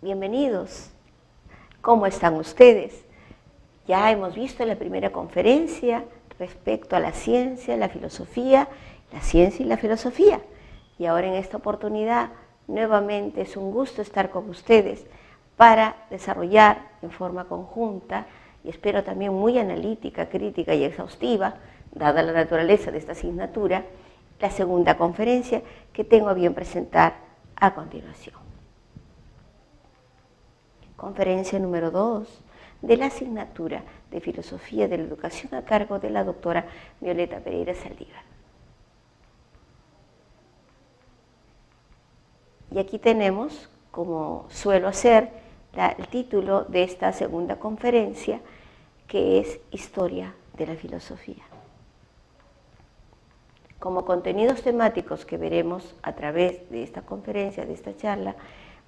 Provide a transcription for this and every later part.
bienvenidos. ¿Cómo están ustedes? Ya hemos visto la primera conferencia respecto a la ciencia, la filosofía, la ciencia y la filosofía. Y ahora en esta oportunidad, nuevamente es un gusto estar con ustedes para desarrollar en forma conjunta y espero también muy analítica, crítica y exhaustiva, dada la naturaleza de esta asignatura, la segunda conferencia que tengo a bien presentar a continuación. Conferencia número 2 de la asignatura de Filosofía de la Educación a cargo de la doctora Violeta Pereira Saldívar. Y aquí tenemos, como suelo hacer, el título de esta segunda conferencia, que es Historia de la Filosofía. Como contenidos temáticos que veremos a través de esta conferencia, de esta charla,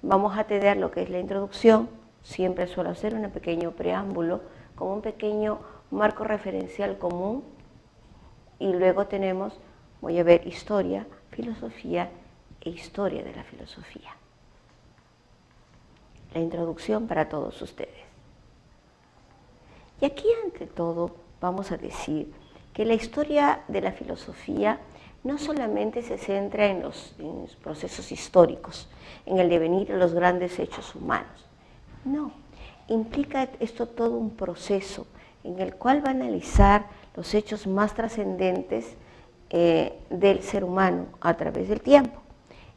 vamos a tener lo que es la introducción. Siempre suelo hacer un pequeño preámbulo, como un pequeño marco referencial común, y luego tenemos, voy a ver, historia, filosofía e historia de la filosofía. La introducción para todos ustedes. Y aquí, ante todo, vamos a decir que la historia de la filosofía no solamente se centra en los procesos históricos, en el devenir de los grandes hechos humanos. No, implica esto todo un proceso en el cual va a analizar los hechos más trascendentes del ser humano a través del tiempo,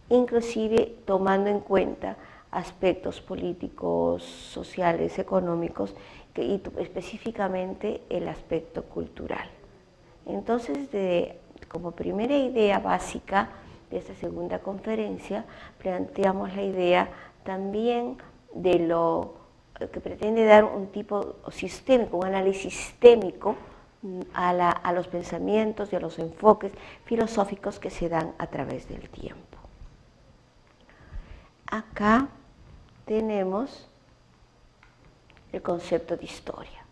inclusive tomando en cuenta aspectos políticos, sociales, económicos y específicamente el aspecto cultural. Entonces, como primera idea básica de esta segunda conferencia, planteamos la idea también de lo que pretende dar un tipo sistémico, un análisis sistémico a los pensamientos y a los enfoques filosóficos que se dan a través del tiempo. Acá tenemos el concepto de historia.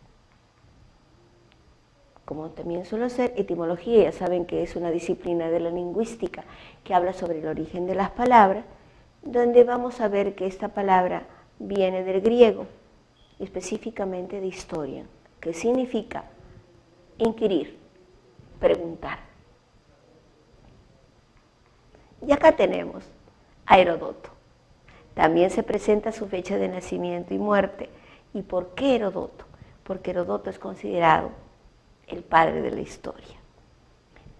Como también suelo hacer, etimología, ya saben que es una disciplina de la lingüística que habla sobre el origen de las palabras, donde vamos a ver que esta palabra viene del griego, específicamente de historia, que significa inquirir, preguntar. Y acá tenemos a Heródoto. También se presenta su fecha de nacimiento y muerte. ¿Y por qué Heródoto? Porque Heródoto es considerado el padre de la historia.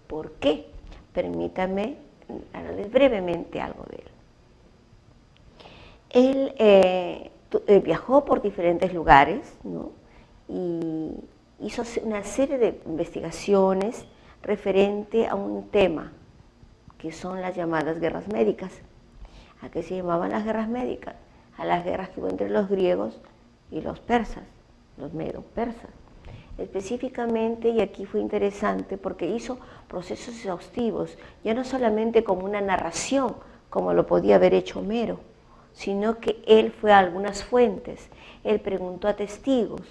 ¿Por qué? Permítanme hablarles brevemente algo de él. Él viajó por diferentes lugares, ¿no? Y hizo una serie de investigaciones referente a un tema, que son las llamadas guerras médicas. ¿A qué se llamaban las guerras médicas? A las guerras que hubo entre los griegos y los persas, los medo-persas. Específicamente, y aquí fue interesante porque hizo procesos exhaustivos, ya no solamente como una narración, como lo podía haber hecho Homero, sino que él fue a algunas fuentes, él preguntó a testigos,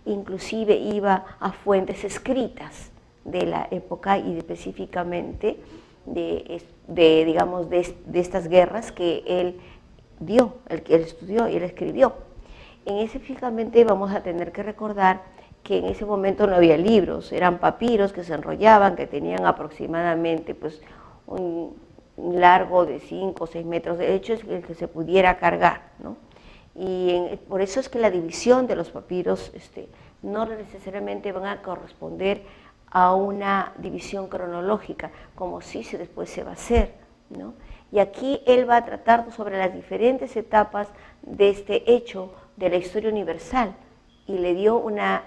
inclusive iba a fuentes escritas de la época y específicamente de estas guerras que él dio, el que él estudió y él escribió. Específicamente vamos a tener que recordar que en ese momento no había libros, eran papiros que se enrollaban, que tenían aproximadamente pues, un largo de 5 o 6 metros, de hecho es el que se pudiera cargar, ¿no? Y por eso es que la división de los papiros no necesariamente van a corresponder a una división cronológica, como sí después se va a hacer, ¿no? Y aquí él va a tratar sobre las diferentes etapas de este hecho de la historia universal, y le dio una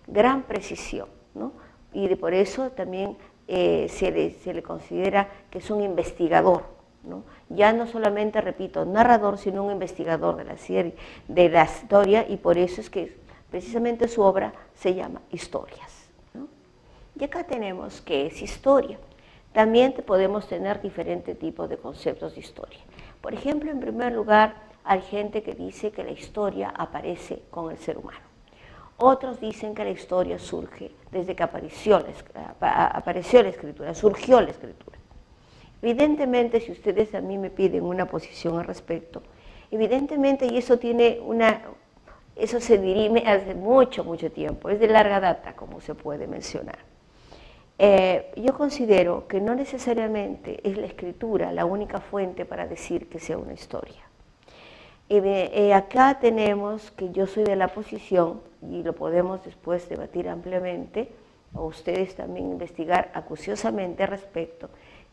gran precisión, ¿no? Y por eso también se le considera que es un investigador, ¿no? Ya no solamente, repito, narrador, sino un investigador de la historia, y por eso es que precisamente su obra se llama Historias, ¿no? Y acá tenemos qué es historia. También podemos tener diferentes tipos de conceptos de historia. Por ejemplo, en primer lugar, hay gente que dice que la historia aparece con el ser humano. Otros dicen que la historia surge desde que apareció la escritura, surgió la escritura. Evidentemente, si ustedes a mí me piden una posición al respecto, Evidentemente, y eso se dirime hace mucho, mucho tiempo, es de larga data, como se puede mencionar. Yo considero que no necesariamente es la escritura la única fuente para decir que sea una historia. Acá tenemos que yo soy de la posición, y lo podemos después debatir ampliamente, o ustedes también investigar acuciosamente al respecto,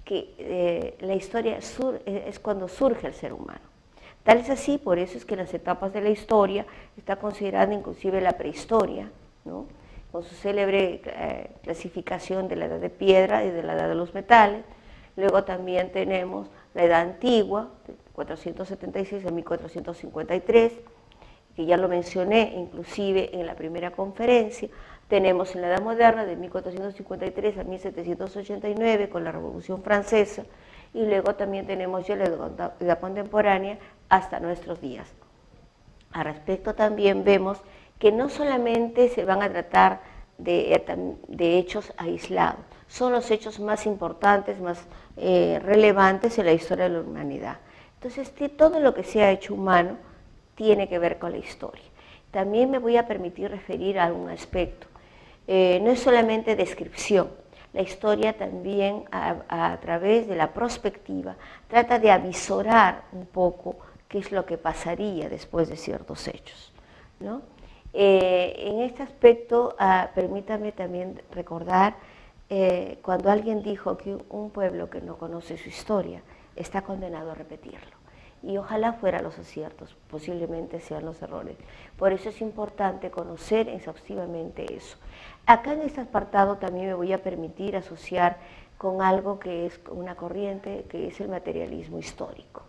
que la historia es cuando surge el ser humano. Tal es así, por eso es que en las etapas de la historia está considerada inclusive la prehistoria, ¿no?, con su célebre clasificación de la edad de piedra y de la edad de los metales. Luego también tenemos la edad antigua, de 476 a 1453, que ya lo mencioné inclusive en la primera conferencia. Tenemos en la edad moderna, de 1453 a 1789, con la Revolución Francesa, y luego también tenemos ya la edad contemporánea hasta nuestros días. Al respecto también vemos que no solamente se van a tratar de hechos aislados, son los hechos más importantes, más relevantes en la historia de la humanidad. Entonces, todo lo que se ha hecho humano tiene que ver con la historia. También me voy a permitir referir a algún aspecto. No es solamente descripción, la historia también a través de la prospectiva trata de avisorar un poco qué es lo que pasaría después de ciertos hechos, ¿no? En este aspecto, permítame también recordar cuando alguien dijo que un pueblo que no conoce su historia está condenado a repetirlo. Y ojalá fueran los aciertos, posiblemente sean los errores. Por eso es importante conocer exhaustivamente eso. Acá en este apartado también me voy a permitir asociar con algo que es una corriente, que es el materialismo histórico.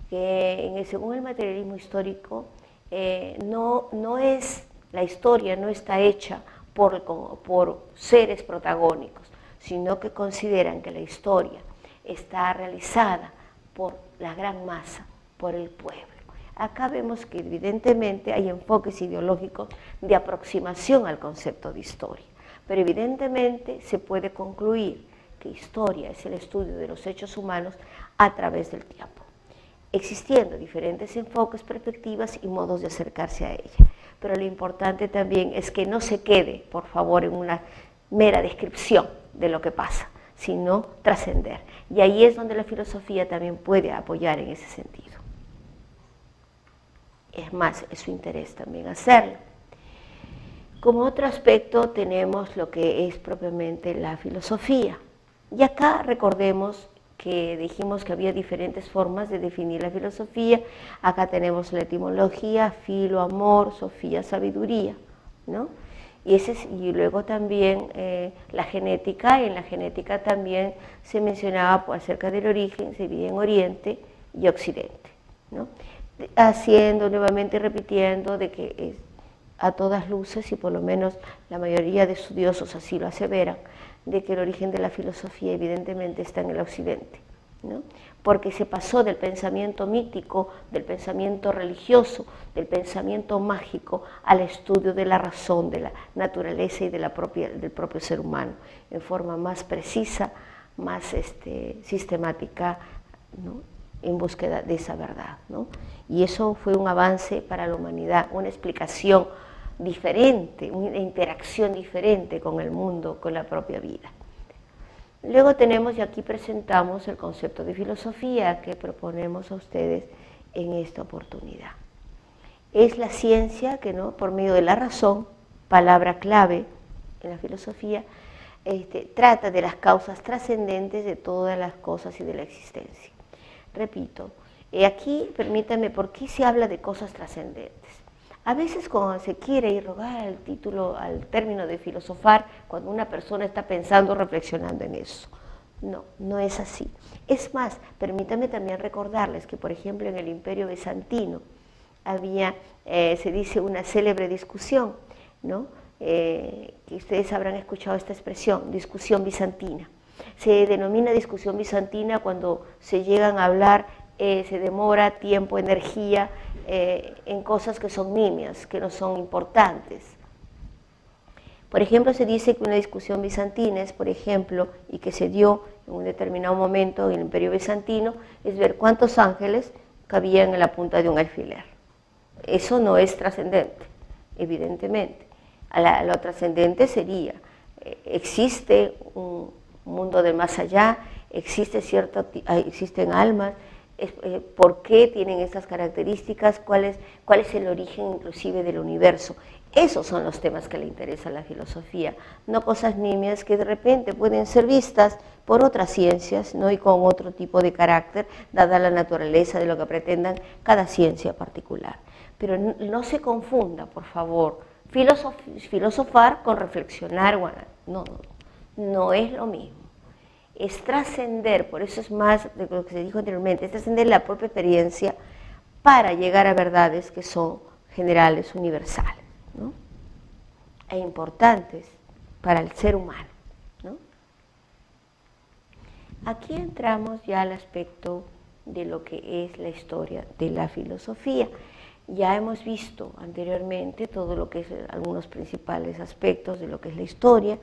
Según el materialismo histórico, la historia no está hecha por seres protagónicos, sino que consideran que la historia está realizada por la gran masa, por el pueblo. Acá vemos que evidentemente hay enfoques ideológicos de aproximación al concepto de historia, pero evidentemente se puede concluir que historia es el estudio de los hechos humanos a través del tiempo, existiendo diferentes enfoques, perspectivas y modos de acercarse a ella. Pero lo importante también es que no se quede, por favor, en una mera descripción de lo que pasa, sino trascender. Y ahí es donde la filosofía también puede apoyar en ese sentido. Es más, es su interés también hacerlo. Como otro aspecto tenemos lo que es propiamente la filosofía. Y acá recordemos que dijimos que había diferentes formas de definir la filosofía. Acá tenemos la etimología, filo, amor, sofía, sabiduría, ¿no? Y luego también la genética. En la genética también se mencionaba acerca del origen, se divide en Oriente y Occidente, ¿no? Haciendo nuevamente, repitiendo de que a todas luces, y por lo menos la mayoría de estudiosos así lo aseveran, de que el origen de la filosofía evidentemente está en el Occidente, ¿no? Porque se pasó del pensamiento mítico, del pensamiento religioso, del pensamiento mágico, al estudio de la razón, de la naturaleza y del propio ser humano, en forma más precisa, más sistemática, ¿no?, en búsqueda de esa verdad, ¿no? Y eso fue un avance para la humanidad, una explicación diferente, una interacción diferente con el mundo, con la propia vida. Luego tenemos, y aquí presentamos el concepto de filosofía que proponemos a ustedes en esta oportunidad. Es la ciencia que, ¿no?, por medio de la razón, palabra clave en la filosofía, trata de las causas trascendentes de todas las cosas y de la existencia. Repito, aquí permítanme, ¿por qué se habla de cosas trascendentes? A veces cuando se quiere irrogar al término de filosofar, cuando una persona está pensando, reflexionando en eso. No, no es así. Es más, permítanme también recordarles que, por ejemplo, en el Imperio Bizantino había, se dice, una célebre discusión, ¿no?, que ustedes habrán escuchado esta expresión, discusión bizantina. Se denomina discusión bizantina cuando se llegan a hablar, se demora tiempo, energía, en cosas que son nimias, que no son importantes. Por ejemplo, se dice que una discusión bizantina es, por ejemplo, y que se dio en un determinado momento en el Imperio Bizantino, es ver cuántos ángeles cabían en la punta de un alfiler. Eso no es trascendente, evidentemente. Lo trascendente sería, existe un mundo de más allá, existen almas, ¿por qué tienen estas características? ¿Cuál es el origen inclusive del universo? Esos son los temas que le interesan a la filosofía, no cosas nimias que de repente pueden ser vistas por otras ciencias, ¿no? Y con otro tipo de carácter, dada la naturaleza de lo que pretendan cada ciencia particular. Pero no se confunda, por favor, filosofar con reflexionar, no es lo mismo. Es trascender, por eso es más de lo que se dijo anteriormente, es trascender la propia experiencia para llegar a verdades que son generales, universales, ¿no? E importantes para el ser humano, ¿no? Aquí entramos ya al aspecto de lo que es la historia de la filosofía. Ya hemos visto anteriormente todo lo que es algunos principales aspectos de lo que es la historia.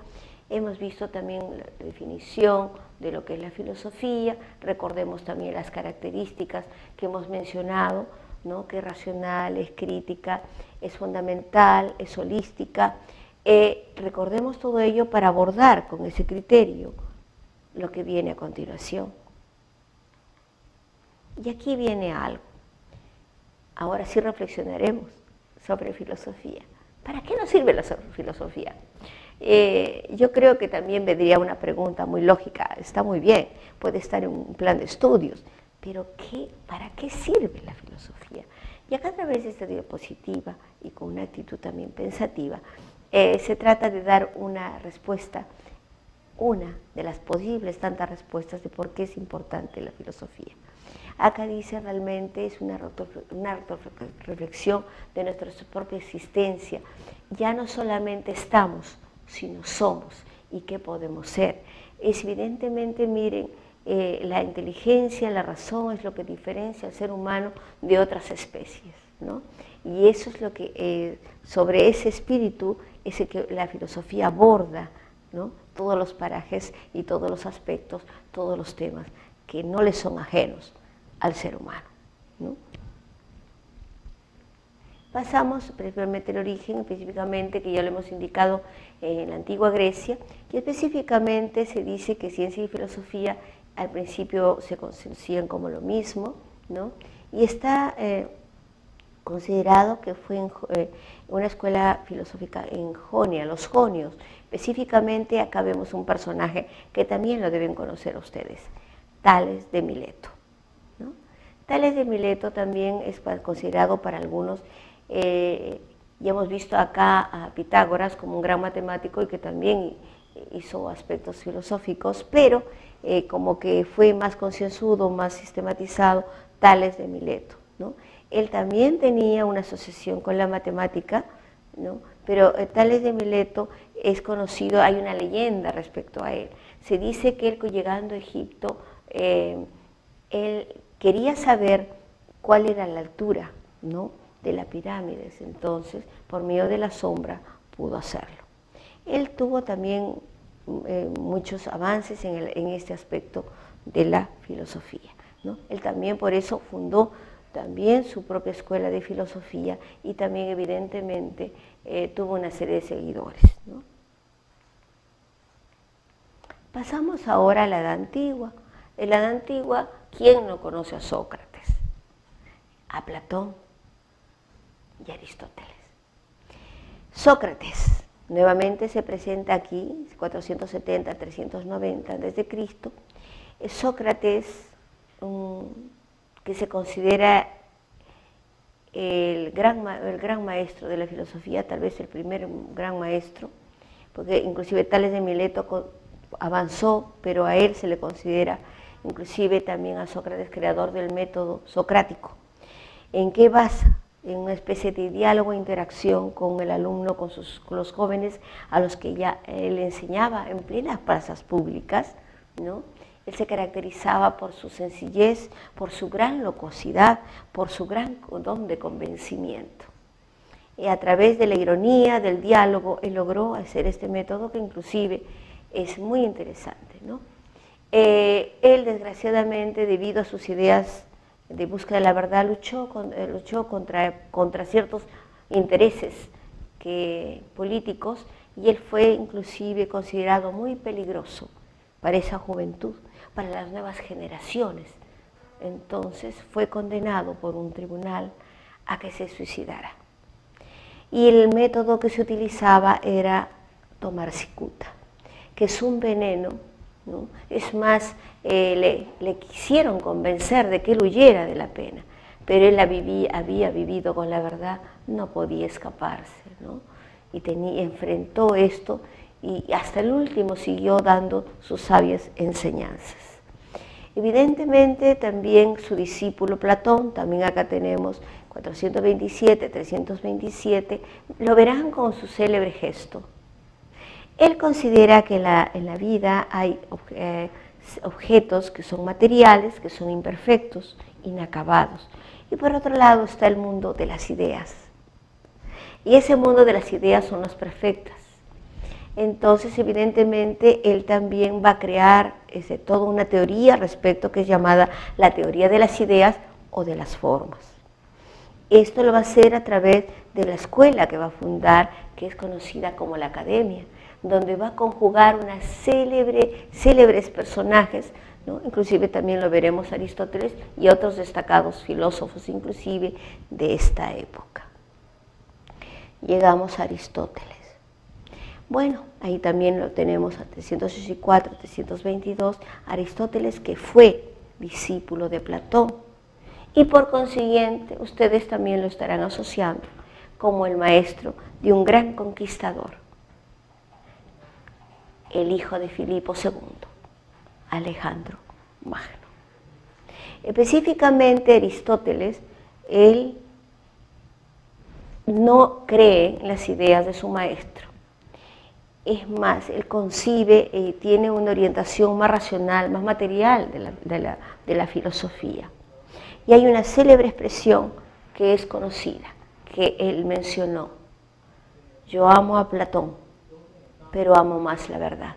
Hemos visto también la definición de lo que es la filosofía, recordemos también las características que hemos mencionado, ¿no? Que es racional, es crítica, es fundamental, es holística. Recordemos todo ello para abordar con ese criterio lo que viene a continuación. Y aquí viene algo. Ahora sí reflexionaremos sobre filosofía. ¿Para qué nos sirve la filosofía? Yo creo que también vendría una pregunta muy lógica, está muy bien, puede estar en un plan de estudios, pero ¿para qué sirve la filosofía? Y acá a través de esta diapositiva y con una actitud también pensativa, se trata de dar una respuesta, una de las posibles tantas respuestas de por qué es importante la filosofía. Acá dice realmente es una reflexión de nuestra propia existencia. Ya no solamente estamos, sino somos. ¿Y qué podemos ser? Evidentemente, miren, la inteligencia, la razón es lo que diferencia al ser humano de otras especies, ¿no? Y eso es lo que, sobre ese espíritu, es el que la filosofía aborda, ¿no? Todos los parajes y todos los aspectos, todos los temas que no le son ajenos al ser humano, ¿no? Pasamos precisamente el origen, específicamente, que ya lo hemos indicado en la antigua Grecia, y específicamente se dice que ciencia y filosofía al principio se conocían como lo mismo, ¿no? Y está considerado que fue una escuela filosófica en Jonia, los jonios. Específicamente acá vemos un personaje que también lo deben conocer ustedes, Tales de Mileto, ¿no? Tales de Mileto también es considerado para algunos, ya hemos visto acá a Pitágoras como un gran matemático y que también hizo aspectos filosóficos, pero como que fue más concienzudo, más sistematizado, Tales de Mileto, ¿no? Él también tenía una asociación con la matemática, ¿no? Pero Tales de Mileto es conocido, hay una leyenda respecto a él. Se dice que él, llegando a Egipto, él quería saber cuál era la altura, ¿no?, de las pirámides. Entonces, por medio de la sombra, pudo hacerlo. Él tuvo también muchos avances en este aspecto de la filosofía, ¿no? Él también por eso fundó también su propia escuela de filosofía y también evidentemente tuvo una serie de seguidores, ¿no? Pasamos ahora a la Edad Antigua. En la Edad Antigua, ¿quién no conoce a Sócrates? A Platón y Aristóteles. Sócrates nuevamente se presenta aquí, 470-390 a.C. Sócrates, que se considera el gran maestro de la filosofía, tal vez el primer gran maestro, porque inclusive Tales de Mileto avanzó, pero a él se le considera inclusive también a Sócrates creador del método socrático. ¿En qué basa? En una especie de diálogo e interacción con el alumno, con los jóvenes a los que ya él enseñaba en plenas plazas públicas, ¿no? Él se caracterizaba por su sencillez, por su gran locuacidad, por su gran don de convencimiento. Y a través de la ironía, del diálogo, él logró hacer este método que inclusive es muy interesante, ¿no? Él, desgraciadamente, debido a sus ideas de búsqueda de la verdad, luchó contra ciertos intereses políticos, y él fue inclusive considerado muy peligroso para esa juventud, para las nuevas generaciones. Entonces fue condenado por un tribunal a que se suicidara. Y el método que se utilizaba era tomar cicuta, que es un veneno, ¿no? Es más, le quisieron convencer de que él huyera de la pena, pero él había vivido con la verdad, no podía escaparse, ¿no? Y enfrentó esto y hasta el último siguió dando sus sabias enseñanzas. Evidentemente también su discípulo Platón, también acá tenemos 427, 327, lo verán con su célebre gesto. Él considera que en la vida hay objetos que son materiales, que son imperfectos, inacabados. Y por otro lado está el mundo de las ideas. Y ese mundo de las ideas son las perfectas. Entonces, evidentemente, él también va a crear toda una teoría respecto que es llamada la teoría de las ideas o de las formas. Esto lo va a hacer a través de la escuela que va a fundar, que es conocida como la Academia, donde va a conjugar unas célebres personajes, ¿no? Inclusive también lo veremos Aristóteles y otros destacados filósofos, inclusive de esta época. Llegamos a Aristóteles. Bueno, ahí también lo tenemos a 364, 322, Aristóteles, que fue discípulo de Platón, y por consiguiente ustedes también lo estarán asociando como el maestro de un gran conquistador, el hijo de Filipo II, Alejandro Magno. Específicamente Aristóteles, él no cree en las ideas de su maestro. Es más, él concibe y tiene una orientación más racional, más material de la filosofía. Y hay una célebre expresión que es conocida, que él mencionó: yo amo a Platón, pero amo más la verdad.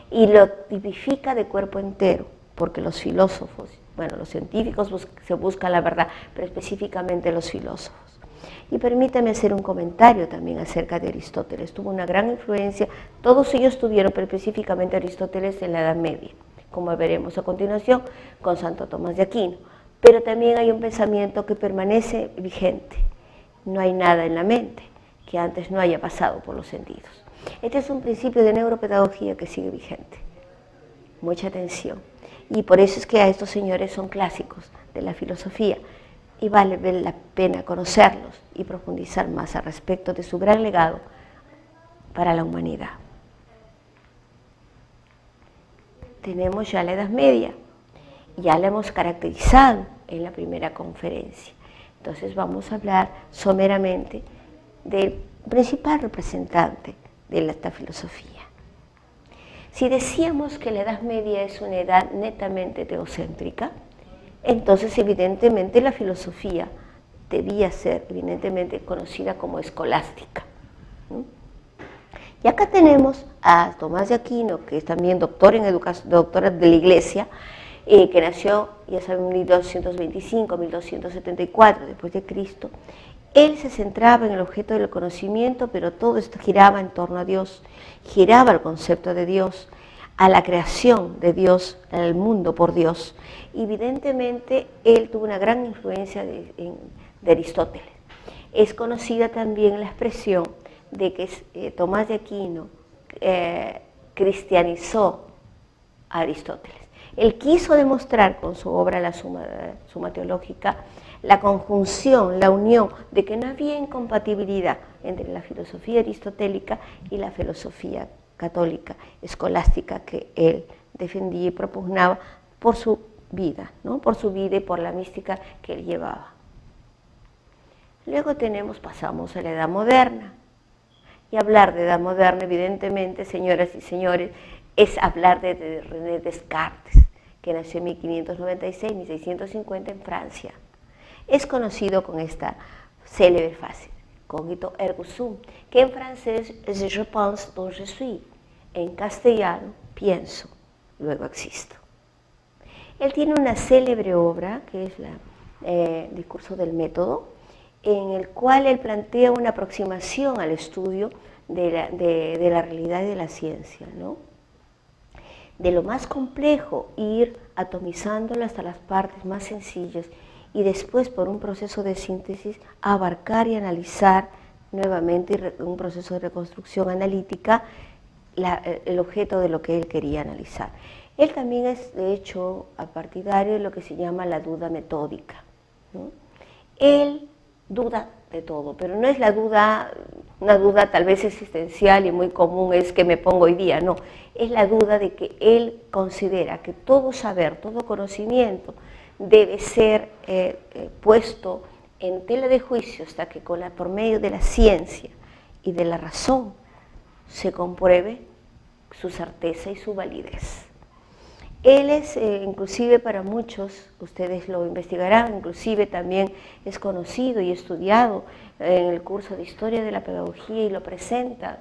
Y lo tipifica de cuerpo entero, porque los filósofos, bueno, los científicos se buscan la verdad, pero específicamente los filósofos. Y permítame hacer un comentario también acerca de Aristóteles. Tuvo una gran influencia, todos ellos tuvieron, pero específicamente Aristóteles en la Edad Media, como veremos a continuación con Santo Tomás de Aquino. Pero también hay un pensamiento que permanece vigente. No hay nada en la mente que antes no haya pasado por los sentidos. Este es un principio de neuropedagogía que sigue vigente. Mucha atención. Y por eso es que a estos señores son clásicos de la filosofía, y vale la pena conocerlos y profundizar más al respecto de su gran legado para la humanidad. Tenemos ya la Edad Media, ya la hemos caracterizado en la primera conferencia. Entonces vamos a hablar someramente del principal representante de esta filosofía. Si decíamos que la Edad Media es una edad netamente teocéntrica, entonces evidentemente la filosofía debía ser evidentemente conocida como escolástica. Y acá tenemos a Tomás de Aquino, que es también doctor en educación, doctor de la Iglesia, que nació, ya saben, en 1225, 1274 después de Cristo. Él se centraba en el objeto del conocimiento, pero todo esto giraba en torno a Dios, giraba al concepto de Dios, a la creación de Dios, al mundo por Dios. Evidentemente, él tuvo una gran influencia de Aristóteles. Es conocida también la expresión de que Tomás de Aquino cristianizó a Aristóteles. Él quiso demostrar con su obra la Suma Teológica la conjunción, la unión de que no había incompatibilidad entre la filosofía aristotélica y la filosofía católica, escolástica, que él defendía y propugnaba por su vida, ¿no? Por su vida y por la mística que él llevaba. Luego pasamos a la Edad Moderna. Y hablar de Edad Moderna, evidentemente, señoras y señores, es hablar de René Descartes, que nació en 1596, 1650 en Francia. Es conocido con esta célebre frase, cogito ergo sum, que en francés es je pense donc je suis, en castellano pienso, luego existo. Él tiene una célebre obra, que es el Discurso del Método, en el cual él plantea una aproximación al estudio de la realidad y de la ciencia, ¿no? De lo más complejo, ir atomizándolo hasta las partes más sencillas y después, por un proceso de síntesis, abarcar y analizar nuevamente, un proceso de reconstrucción analítica, el objeto de lo que él quería analizar. Él también es, de hecho, partidario de lo que se llama la duda metódica, ¿no? Él duda de todo, pero no es la duda, una duda tal vez existencial y muy común, es que me pongo hoy día, no. Es la duda de que él considera que todo saber, todo conocimiento debe ser puesto en tela de juicio hasta que por medio de la ciencia y de la razón se compruebe su certeza y su validez. Él es, inclusive para muchos, ustedes lo investigarán, inclusive también es conocido y estudiado en el curso de Historia de la Pedagogía y lo presenta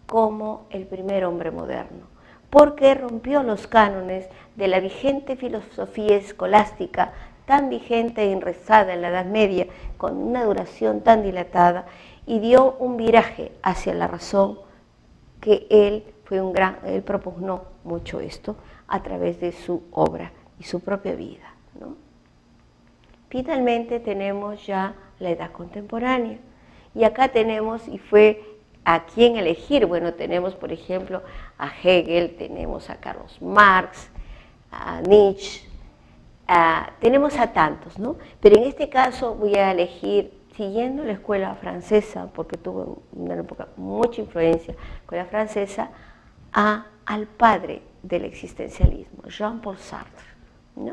como el primer hombre moderno, porque rompió los cánones de la vigente filosofía escolástica, tan vigente e enraizada en la Edad Media, con una duración tan dilatada, y dio un viraje hacia la razón, que él propugnó mucho esto a través de su obra y su propia vida, ¿no? Finalmente tenemos ya la edad contemporánea, y acá tenemos, y fue a quién elegir, bueno, tenemos por ejemplo a Hegel, tenemos a Karl Marx, a Nietzsche, tenemos a tantos, ¿no? Pero en este caso voy a elegir, siguiendo la escuela francesa, porque tuvo en una época mucha influencia, la escuela francesa, al padre del existencialismo, Jean-Paul Sartre, ¿no?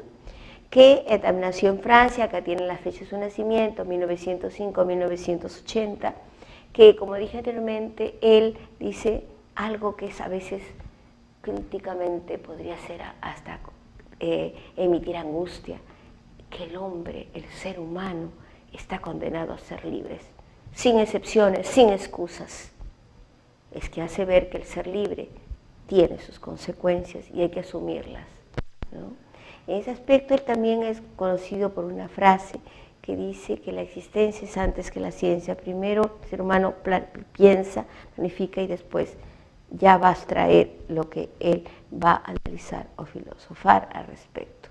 Que también nació en Francia, acá tienen las fechas de su nacimiento, 1905-1980, que como dije anteriormente, él dice algo que es a veces críticamente podría ser hasta emitir angustia, que el hombre, el ser humano, está condenado a ser libres, sin excepciones, sin excusas. Es que hace ver que el ser libre tiene sus consecuencias y hay que asumirlas, ¿no? En ese aspecto él también es conocido por una frase que dice que la existencia es antes que la ciencia. Primero el ser humano piensa, planifica y después ya va a extraer lo que él va a analizar o filosofar al respecto.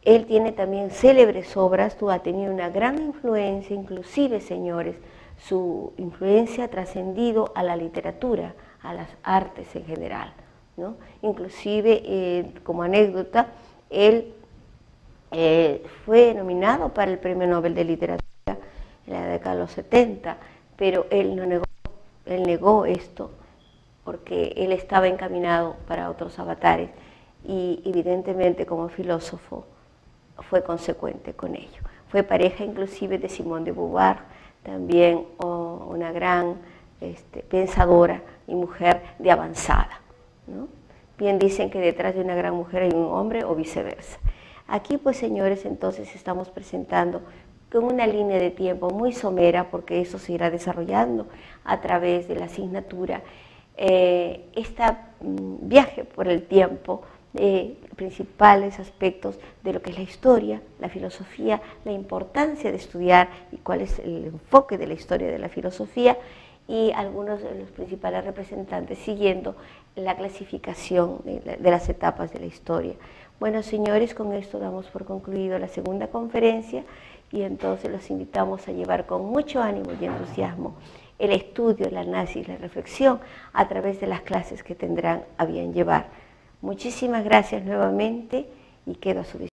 Él tiene también célebres obras, ha tenido una gran influencia, inclusive, señores, su influencia ha trascendido a la literatura, a las artes en general, ¿no? Inclusive, como anécdota, él fue nominado para el Premio Nobel de Literatura en la década de los 70, pero él negó esto porque él estaba encaminado para otros avatares y evidentemente como filósofo fue consecuente con ello. Fue pareja inclusive de Simone de Beauvoir, también una gran pensadora y mujer de avanzada, ¿no? Bien dicen que detrás de una gran mujer hay un hombre o viceversa. Aquí pues, señores, entonces estamos presentando con una línea de tiempo muy somera, porque eso se irá desarrollando a través de la asignatura, este viaje por el tiempo, principales aspectos de lo que es la historia, la filosofía, la importancia de estudiar y cuál es el enfoque de la historia de la filosofía, y algunos de los principales representantes siguiendo la clasificación de las etapas de la historia. Bueno, señores, con esto damos por concluido la segunda conferencia y entonces los invitamos a llevar con mucho ánimo y entusiasmo el estudio, el análisis, la reflexión a través de las clases que tendrán a bien llevar. Muchísimas gracias nuevamente y quedo a su disposición.